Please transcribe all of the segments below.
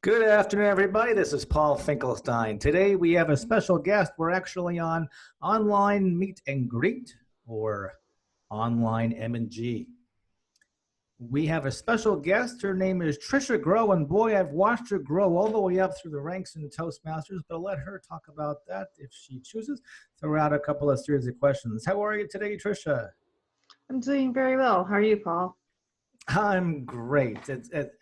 Good afternoon, everybody. This is Paul Finkelstein. Today we have a special guest. We're actually on online meet and greet or online M&G. We have a special guest. Her name is Tricia Grow, and boy, I've watched her grow all the way up through the ranks in Toastmasters, but I'll let her talk about that if she chooses. Throw out a couple of series of questions. How are you today, Tricia? I'm doing very well. How are you, Paul? I'm great.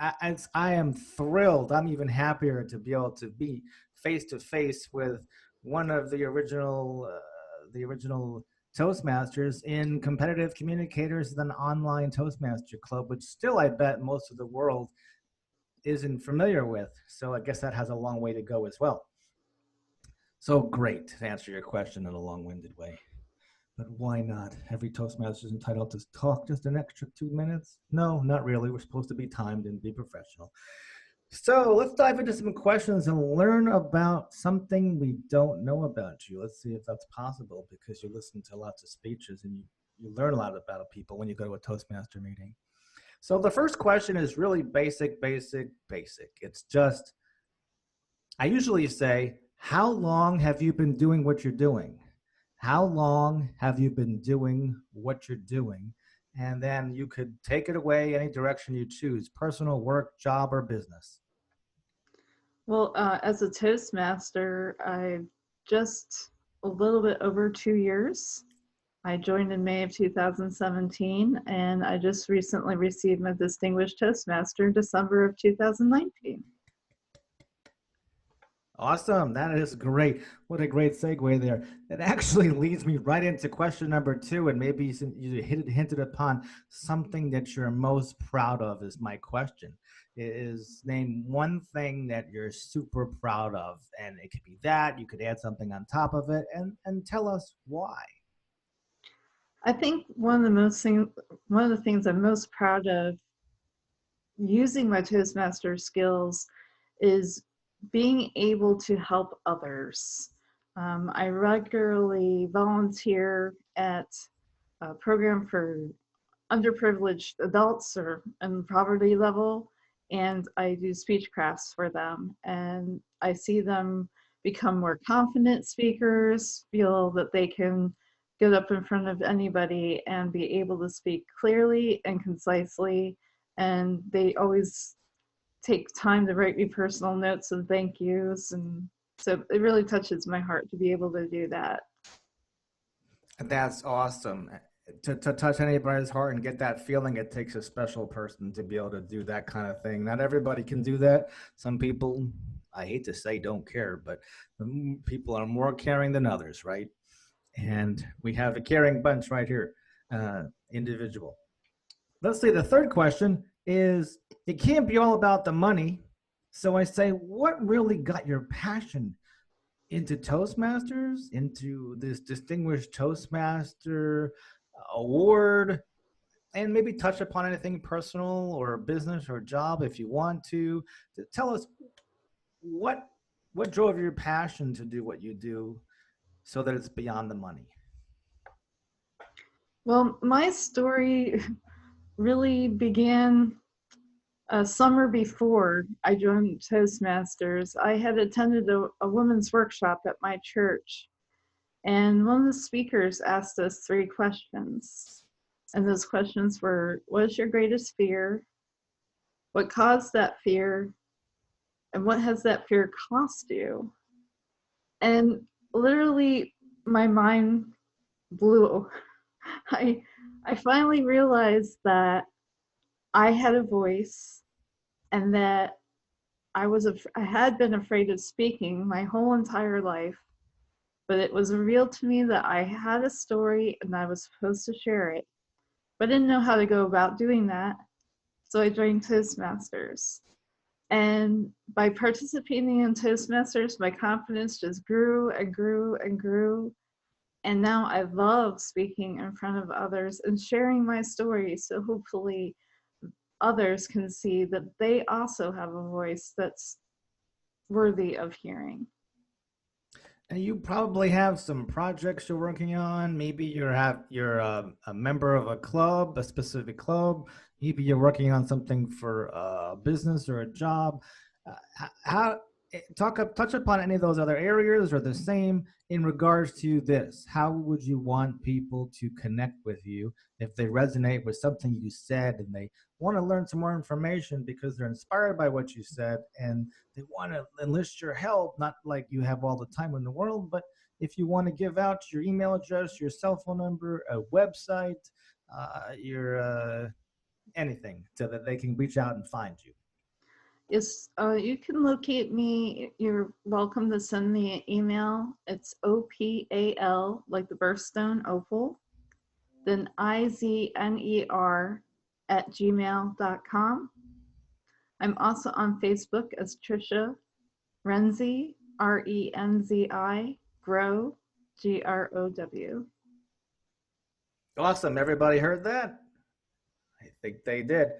I am thrilled. I'm even happier to be able to be face to face with one of the original Toastmasters in competitive communicators, than online Toastmaster Club, which still I bet most of the world isn't familiar with. So I guess that has a long way to go as well. So great to answer your question in a long-winded way. But why not? Every Toastmaster is entitled to talk just an extra 2 minutes? No, not really. We're supposed to be timed and be professional. So let's dive into some questions and learn about something we don't know about you. Let's see if that's possible, because you listen to lots of speeches and you learn a lot about people when you go to a Toastmaster meeting. So the first question is really basic. It's just, I usually say, how long have you been doing what you're doing? How long have you been doing what you're doing? And then you could take it away any direction you choose: personal, work, job, or business. Well, as a Toastmaster, I've just a little bit over 2 years. I joined in May of 2017, and I just recently received my Distinguished Toastmaster in December of 2019. Awesome. That is great. What a great segue there. That actually leads me right into question number two. And maybe you hinted upon something that you're most proud of is my question. Is name one thing that you're super proud of. And it could be that. You could add something on top of it and tell us why. I think one of the things I'm most proud of using my Toastmaster skills is being able to help others. I regularly volunteer at a program for underprivileged adults or in poverty level, and I do speech crafts for them. And I see them become more confident speakers, feel that they can get up in front of anybody and be able to speak clearly and concisely. And they always take time to write me personal notes and thank yous. And so it really touches my heart to be able to do that. That's awesome. To touch anybody's heart and get that feeling, it takes a special person to be able to do that kind of thing. Not everybody can do that. Some people, I hate to say, don't care, but people are more caring than others, right? And we have a caring bunch right here, individual. Let's say the third question is, it can't be all about the money. So I say, what really got your passion into Toastmasters, into this distinguished Toastmaster award, and maybe touch upon anything personal or business or job if you want to. Tell us what drove your passion to do what you do, so that it's beyond the money. Well, my story really began a summer before I joined Toastmasters. I had attended a women's workshop at my church, and one of the speakers asked us three questions. And those questions were, what is your greatest fear? What caused that fear? And what has that fear cost you? And literally, my mind blew. I, I finally realized that I had a voice and that I had been afraid of speaking my whole entire life, but it was revealed to me that I had a story and I was supposed to share it, but I didn't know how to go about doing that. So I joined Toastmasters. And by participating in Toastmasters, my confidence just grew and grew and grew. And now I love speaking in front of others and sharing my story. So hopefully others can see that they also have a voice that's worthy of hearing. And you probably have some projects you're working on. Maybe you're a member of a club, a specific club. Maybe you're working on something for a business or a job. How touch upon any of those other areas or the same in regards to this? How would you want people to connect with you if they resonate with something you said and they want to learn some more information because they're inspired by what you said and they want to enlist your help? Not like you have all the time in the world, but if you want to give out your email address, your cell phone number, a website, your anything, so that they can reach out and find you. Yes, you can locate me. You're welcome to send me an email. It's OPAL, like the birthstone opal, then IZNER at gmail.com. I'm also on Facebook as Tricia Renzi, RENZI, Grow, GROW. Awesome. Everybody heard that? I think they did.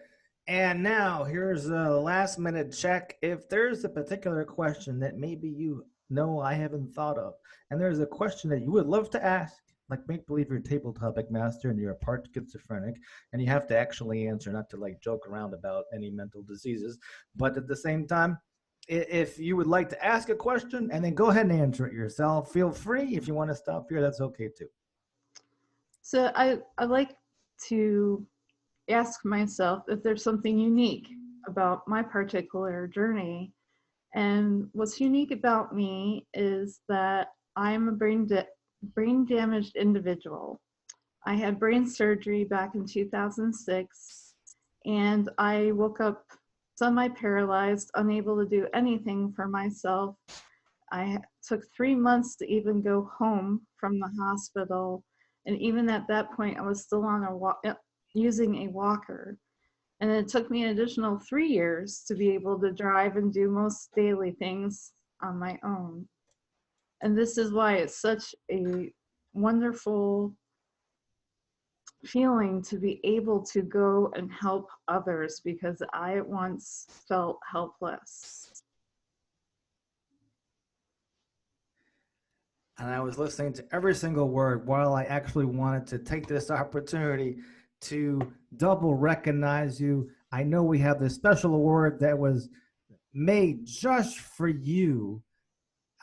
And now here's a last minute check. If there's a particular question that maybe you know I haven't thought of, and there's a question that you would love to ask, like make believe you're a table topic master and you're a part schizophrenic, and you have to actually answer, not to like joke around about any mental diseases, but at the same time, if you would like to ask a question and then go ahead and answer it yourself, feel free. If you want to stop here, that's okay too. So I like to ask myself if there's something unique about my particular journey. And what's unique about me is that I'm a brain damaged individual. I had brain surgery back in 2006, and I woke up semi-paralyzed, unable to do anything for myself. I took 3 months to even go home from the hospital, and even at that point, I was still on using a walker. And it took me an additional 3 years to be able to drive and do most daily things on my own. And this is why it's such a wonderful feeling to be able to go and help others, because I once felt helpless. And I was listening to every single word while I actually wanted to take this opportunity to double recognize you. I know we have this special award that was made just for you.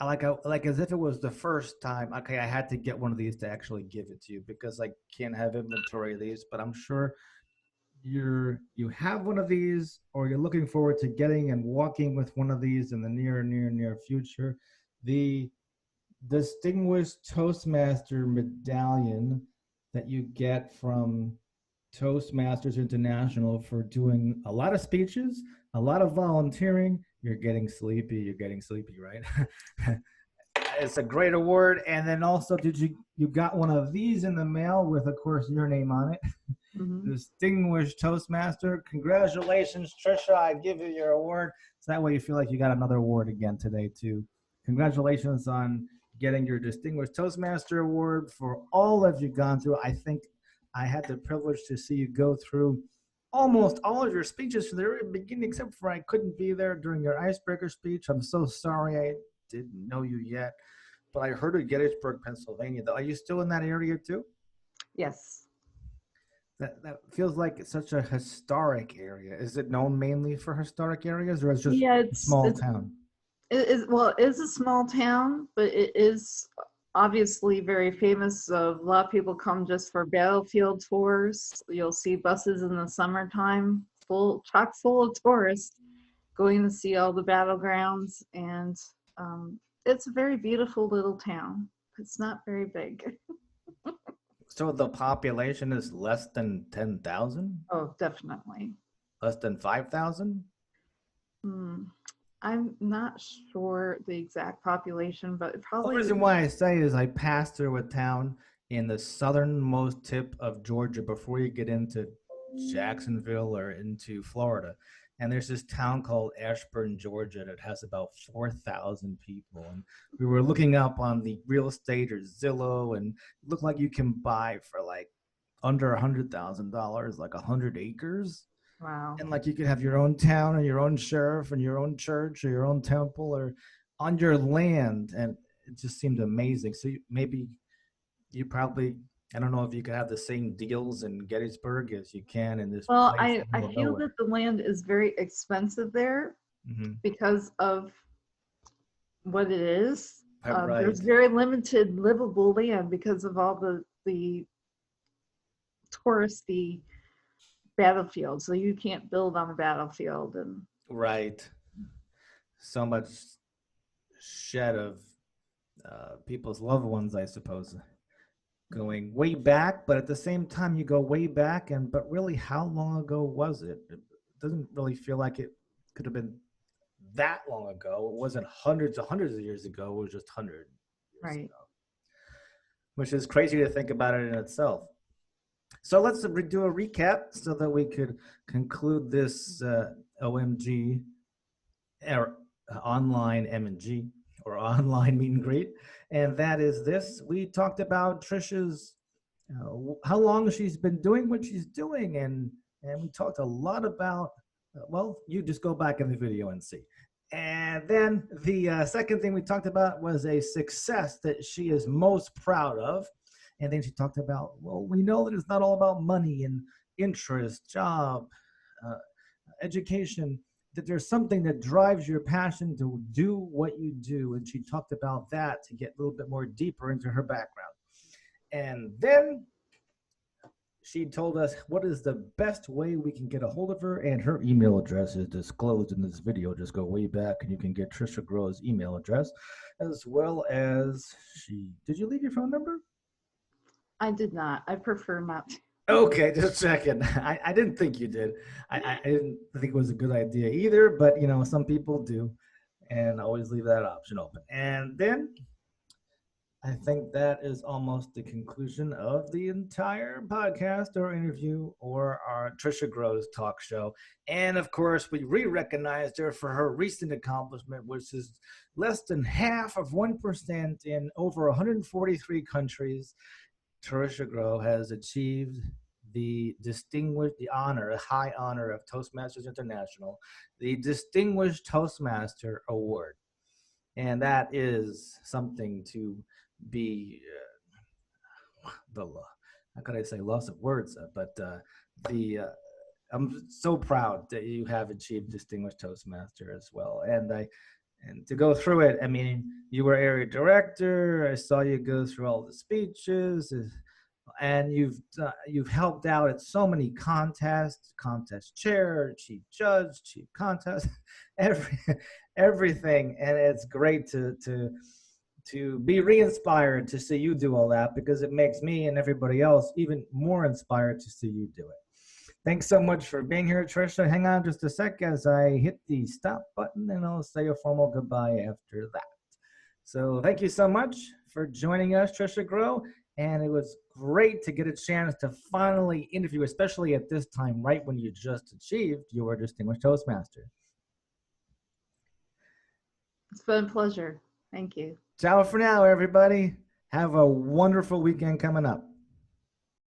Like as if it was the first time. Okay, I had to get one of these to actually give it to you because I can't have inventory of these, but I'm sure you have one of these or you're looking forward to getting and walking with one of these in the near future. The Distinguished Toastmaster medallion that you get from Toastmasters International for doing a lot of speeches, a lot of volunteering. You're getting sleepy, right? It's a great award. And then also, you got one of these in the mail with, of course, your name on it. Mm-hmm. Distinguished Toastmaster. Congratulations, Tricia. I give you your award. So that way you feel like you got another award again today, too. Congratulations on getting your Distinguished Toastmaster Award for all that you've gone through. I think I had the privilege to see you go through almost all of your speeches from the very beginning, except for I couldn't be there during your icebreaker speech. I'm so sorry I didn't know you yet, but I heard of Gettysburg, Pennsylvania. Are you still in that area too? Yes. That feels like it's such a historic area. Is it known mainly for historic areas, or is it just a small town? It is a small town, but it is obviously very famous. A lot of people come just for battlefield tours. You'll see buses in the summertime chock full of tourists going to see all the battlegrounds, and it's a very beautiful little town. It's not very big. So the population is less than 10,000? Oh, definitely. Less than 5,000? I'm not sure the exact population, but probably. The reason why I say is I passed through a town in the southernmost tip of Georgia before you get into Jacksonville or into Florida. And there's this town called Ashburn, Georgia, that has about 4,000 people. And we were looking up on the real estate or Zillow, and it looked like you can buy for like under $100,000, like 100 acres. Wow. And like you could have your own town and your own sheriff and your own church or your own temple or on your land. And it just seemed amazing. So maybe you probably, I don't know if you could have the same deals in Gettysburg as you can in this place. Well, I feel that the land is very expensive there. because of what it is. Right. There's very limited livable land because of all the touristy battlefields. So you can't build on a battlefield. And Right. So much shed of people's loved ones, I suppose, going way back. But at the same time, you go way back, but really, how long ago was it? It doesn't really feel like it could have been that long ago. It wasn't hundreds of years ago. It was just 100 years ago, which is crazy to think about it in itself. So let's do a recap so that we could conclude this OMG online M&G or online meet and greet. And that is this. We talked about Tricia's, how long she's been doing what she's doing. And we talked a lot about, well, you just go back in the video and see. And then the second thing we talked about was a success that she is most proud of. And then she talked about, well, we know that it's not all about money and interest, job, education, that there's something that drives your passion to do what you do. And she talked about that to get a little bit more deeper into her background. And then she told us what is the best way we can get a hold of her, and her email address is disclosed in this video. Just go way back and you can get Tricia Groh's email address, as well as did you leave your phone number? I did not. I prefer not. Okay, just checking. I didn't think you did. I didn't think it was a good idea either, but some people do, and always leave that option open. And then I think that is almost the conclusion of the entire podcast or interview or our Tricia Groh's talk show. And of course, we re-recognized her for her recent accomplishment, which is less than half of 1% in over 143 countries. Tricia Groh has achieved the high honor of Toastmasters International, the Distinguished Toastmaster Award. And that is something to be, how could I say, loss of words, but I'm so proud that you have achieved Distinguished Toastmaster as well. And to go through it, I mean, you were area director. I saw you go through all the speeches, and you've helped out at so many contests, contest chair, chief judge, chief contest, everything. And it's great to be re-inspired to see you do all that, because it makes me and everybody else even more inspired to see you do it. Thanks so much for being here, Tricia. Hang on just a sec as I hit the stop button, and I'll say a formal goodbye after that. So thank you so much for joining us, Tricia Groh. And it was great to get a chance to finally interview, especially at this time, right when you just achieved your Distinguished Toastmaster. It's been a pleasure. Thank you. Ciao for now, everybody. Have a wonderful weekend coming up.